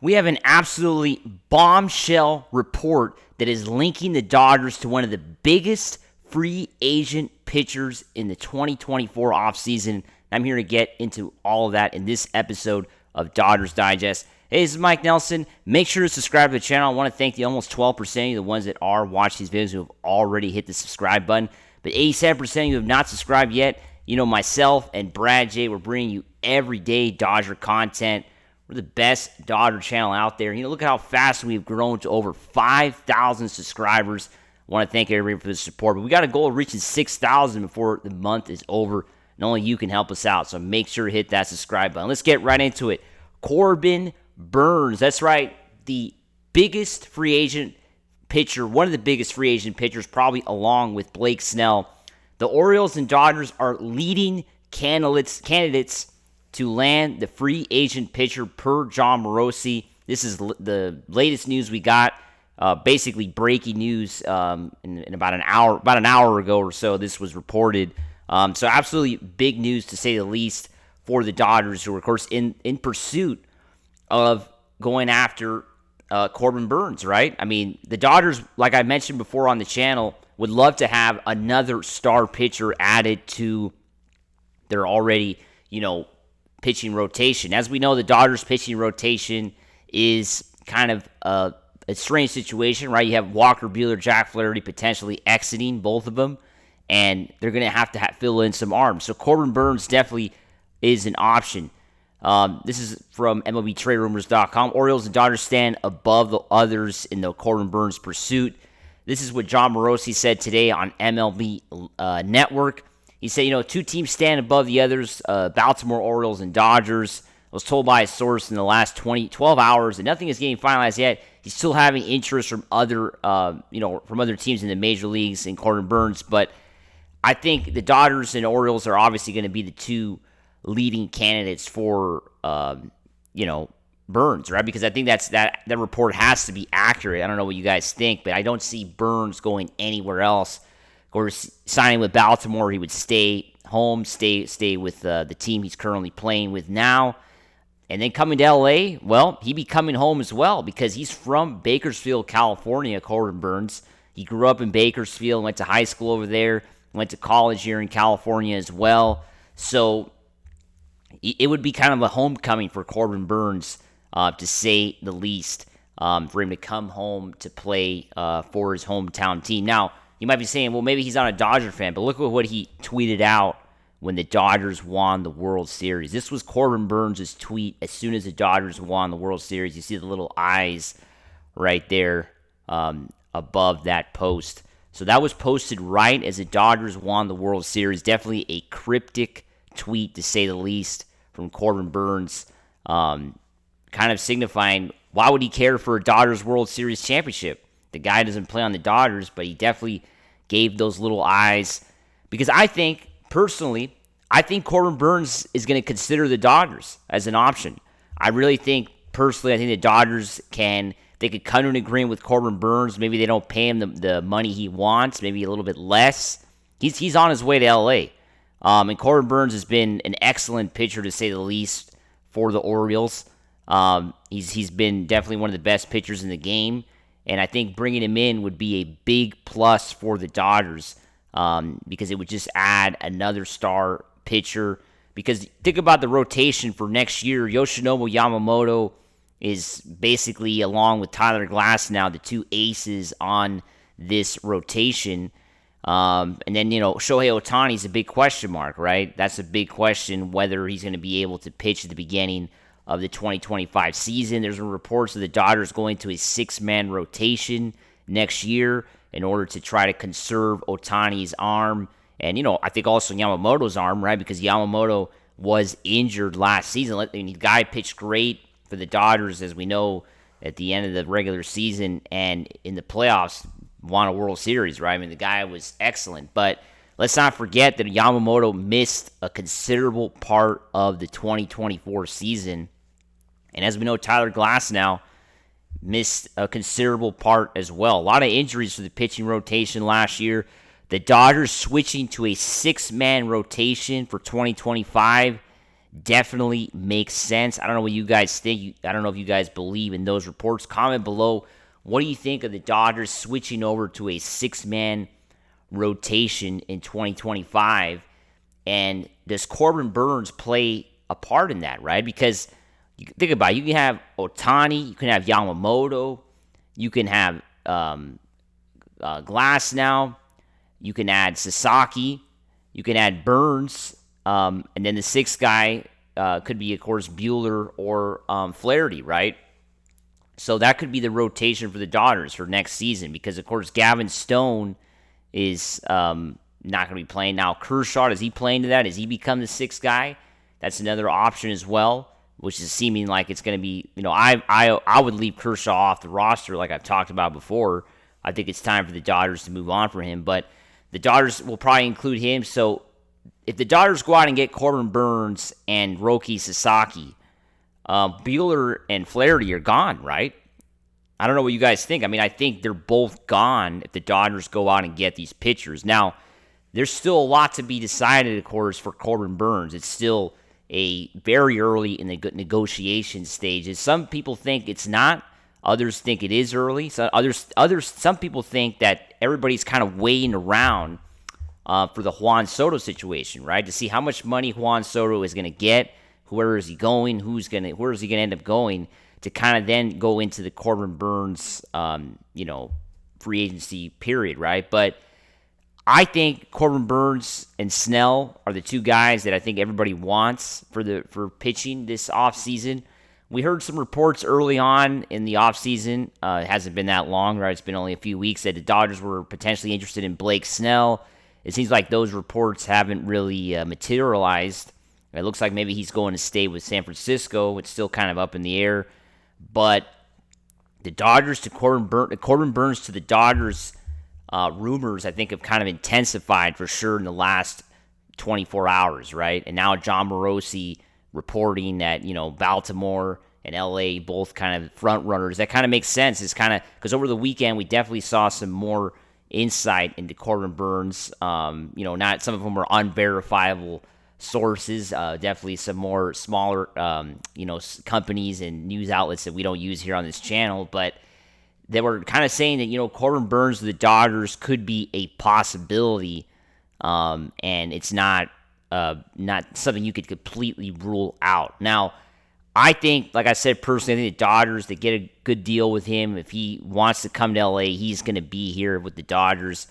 We have an absolutely bombshell report that is linking the Dodgers to one of the biggest free agent pitchers in the 2024 offseason. I'm here to get into all of that in this episode of Dodgers Digest. Hey, this is Mike Nelson. Make sure to subscribe to the channel. I want to thank the almost 12% of the ones that are watching these videos who have already hit the subscribe button. But 87% of you have not subscribed yet. You know, myself and Brad J, we're bringing you everyday Dodger content. We're the best Dodger channel out there. You know, look at how fast we've grown to over 5,000 subscribers. I want to thank everybody for the support. But we got a goal of reaching 6,000 before the month is over. And only you can help us out. So make sure to hit that subscribe button. Let's get right into it. Corbin Burnes. That's right. The biggest free agent pitcher, one of the biggest free agent pitchers, probably along with Blake Snell. The Orioles and Dodgers are leading candidates to land the free agent pitcher per Jon Morosi. This is the latest news we got. Basically breaking news in about an hour ago or so. This was reported. So absolutely big news to say the least for the Dodgers, who are of course in pursuit of going after Corbin Burnes. Right? I mean, the Dodgers, like I mentioned before on the channel, would love to have another star pitcher added to their already, pitching rotation. As we know, the Dodgers pitching rotation is kind of a strange situation, right? You have Walker Buehler, Jack Flaherty potentially exiting, both of them, and they're going to have fill in some arms. So Corbin Burnes definitely is an option. This is from MLBTradeRumors.com. Orioles and Dodgers stand above the others in the Corbin Burnes pursuit. This is what Jon Morosi said today on MLB Network. He said, two teams stand above the others, Baltimore Orioles and Dodgers. I was told by a source in the last 12 hours that nothing is getting finalized yet. He's still having interest from other teams in the major leagues in Corbin Burnes. But I think the Dodgers and Orioles are obviously going to be the two leading candidates for, Burnes, right? Because I think that report has to be accurate. I don't know what you guys think, but I don't see Burnes going anywhere else. Of course, signing with Baltimore, he would stay home, stay with the team he's currently playing with now. And then coming to L.A., well, he'd be coming home as well because he's from Bakersfield, California, Corbin Burnes. He grew up in Bakersfield, went to high school over there, went to college here in California as well. So it would be kind of a homecoming for Corbin Burnes, to say the least, for him to come home to play for his hometown team. Now, you might be saying, well, maybe he's not a Dodger fan, but look at what he tweeted out when the Dodgers won the World Series. This was Corbin Burnes' tweet as soon as the Dodgers won the World Series. You see the little eyes right there above that post. So that was posted right as the Dodgers won the World Series. Definitely a cryptic tweet, to say the least, from Corbin Burnes, kind of signifying why would he care for a Dodgers World Series championship? The guy doesn't play on the Dodgers, but he definitely gave those little eyes. Because I think Corbin Burnes is going to consider the Dodgers as an option. I really think, personally, the Dodgers they could come to an agreement with Corbin Burnes. Maybe they don't pay him the money he wants, maybe a little bit less. He's on his way to L.A. And Corbin Burnes has been an excellent pitcher, to say the least, for the Orioles. He's been definitely one of the best pitchers in the game. And I think bringing him in would be a big plus for the Dodgers, because it would just add another star pitcher. Because think about the rotation for next year. Yoshinobu Yamamoto is basically, along with Tyler Glasnow, the two aces on this rotation. And then, Shohei Ohtani is a big question mark, right? That's a big question, whether he's going to be able to pitch at the beginning of the 2025 season. There's reports of the Dodgers going to a 6-man rotation next year in order to try to conserve Ohtani's arm. And, I think also Yamamoto's arm, right? Because Yamamoto was injured last season. The guy pitched great for the Dodgers, as we know, at the end of the regular season, and in the playoffs won a World Series, right? I mean, the guy was excellent. But let's not forget that Yamamoto missed a considerable part of the 2024 season. And as we know, Tyler Glasnow missed a considerable part as well. A lot of injuries for the pitching rotation last year. The Dodgers switching to a 6-man rotation for 2025 definitely makes sense. I don't know what you guys think. I don't know if you guys believe in those reports. Comment below. What do you think of the Dodgers switching over to a 6-man rotation in 2025? And does Corbin Burns play a part in that, right? Because you think about it, you can have Ohtani, you can have Yamamoto, you can have Glasnow, you can add Sasaki, you can add Burns, and then the sixth guy could be, of course, Buehler or Flaherty, right? So that could be the rotation for the Dodgers for next season because, of course, Gavin Stone is not going to be playing. Now, Kershaw, is he playing to that? Has he become the sixth guy? That's another option as well, which is seeming like it's going to be, I would leave Kershaw off the roster like I've talked about before. I think it's time for the Dodgers to move on for him, but the Dodgers will probably include him. So if the Dodgers go out and get Corbin Burnes and Roki Sasaki, Buehler and Flaherty are gone, right? I don't know what you guys think. I mean, I think they're both gone if the Dodgers go out and get these pitchers. Now, there's still a lot to be decided, of course, for Corbin Burnes. It's still a very early in the negotiation stages. Some people think it's not. Others think it is early. So some people think that everybody's kind of waiting around for the Juan Soto situation, right? To see how much money Juan Soto is going to get. Where is he going? Where is he going to end up going? To kind of then go into the Corbin Burnes, free agency period, right? But I think Corbin Burnes and Snell are the two guys that I think everybody wants for pitching this offseason. We heard some reports early on in the offseason. It hasn't been that long, right? It's been only a few weeks that the Dodgers were potentially interested in Blake Snell. It seems like those reports haven't really materialized. It looks like maybe he's going to stay with San Francisco. It's still kind of up in the air. But the Dodgers to Corbin Burnes to the Dodgers rumors, I think, have kind of intensified for sure in the last 24 hours, right? And now John Morosi reporting that, Baltimore and LA both kind of front runners. That kind of makes sense. It's kind of because over the weekend we definitely saw some more insight into Corbin Burnes. Not some of them were unverifiable sources, definitely some more smaller, companies and news outlets that we don't use here on this channel, but they were kind of saying that, Corbin Burnes to the Dodgers could be a possibility, and it's not something you could completely rule out. Now, I think, like I said, personally, I think the Dodgers, they get a good deal with him. If he wants to come to LA, he's going to be here with the Dodgers.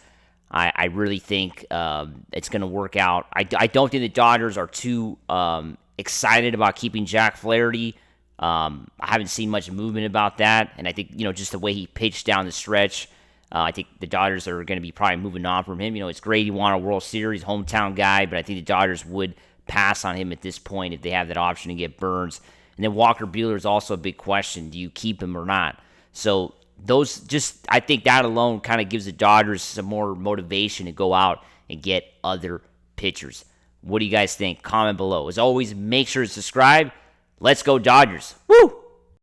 I really think it's going to work out. I don't think the Dodgers are too excited about keeping Jack Flaherty. I haven't seen much movement about that, and I think just the way he pitched down the stretch, I think the Dodgers are going to be probably moving on from him. It's great he won a World Series, hometown guy, but I think the Dodgers would pass on him at this point if they have that option to get Burnes. And then Walker Buehler is also a big question: do you keep him or not? So I think that alone kind of gives the Dodgers some more motivation to go out and get other pitchers. What do you guys think? Comment below. As always, make sure to subscribe. Let's go Dodgers. Woo!